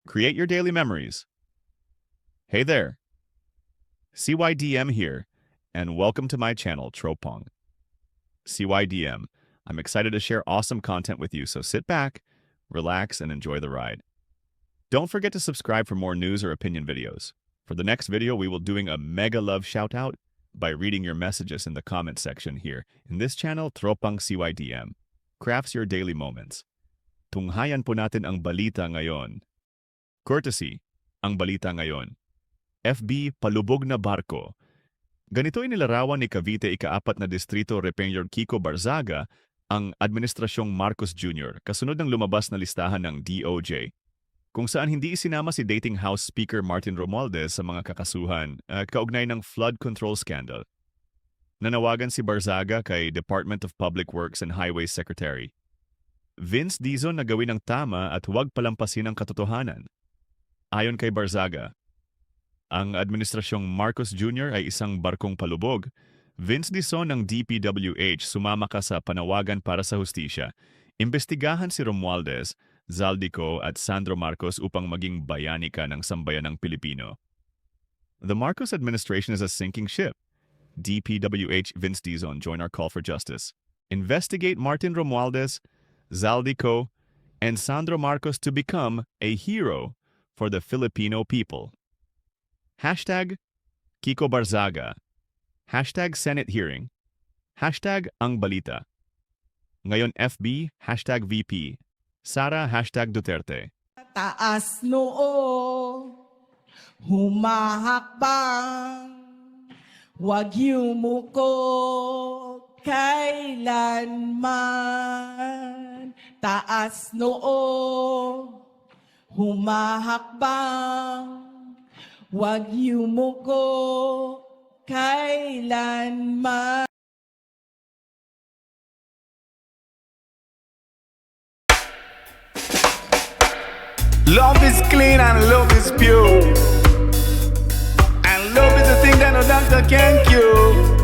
Create your daily memories. Hey there, CYDM here, and welcome to my channel, Tropong. CYDM, I'm excited to share awesome content with you, so sit back, relax, and enjoy the ride. Don't forget to subscribe for more news or opinion videos. For the next video, we will doing a mega love shout-out by reading your messages in the comment section here. In this channel, Tropang CYDM, crafts your daily moments. Tunghayan po natin ang balita ngayon. Courtesy, ang balita ngayon. FB, palubog na barko. Ganito inilarawan ni Cavite ika-4 na distrito Repeñor Kiko Barzaga ang Administrasyong Marcos Jr. kasunod ng lumabas na listahan ng DOJ, kung saan hindi isinama si dating House Speaker Martin Romualdez sa mga kakasuhan kaugnay ng flood control scandal. Nanawagan si Barzaga kay Department of Public Works and Highways Secretary Vince Dizon na gawin ang tama at huwag palampasin ang katotohanan. Ayon kay Barzaga, ang Administrasyong Marcos Jr. ay isang barkong palubog. Vince Dizon ng DPWH sumama ka sa panawagan para sa hustisya. Imbestigahan si Romualdez, Zaldico at Sandro Marcos upang maging bayani ka ng sambayanang Pilipino. The Marcos administration is a sinking ship. DPWH Vince Dizon, join our call for justice. Investigate Martin Romualdez, Zaldico, and Sandro Marcos to become a hero for the Filipino people. Hashtag Kiko Barzaga. Hashtag Senate hearing. Hashtag Ang Balita. Ngayon FB, hashtag VP. Sara, hashtag Duterte. Taas noo, humahakbang, wag yumuko kailanman. Taas noo, humahakbang, wag yumuko kailanman. Love is clean and love is pure, and love is a thing that no doctor can cure.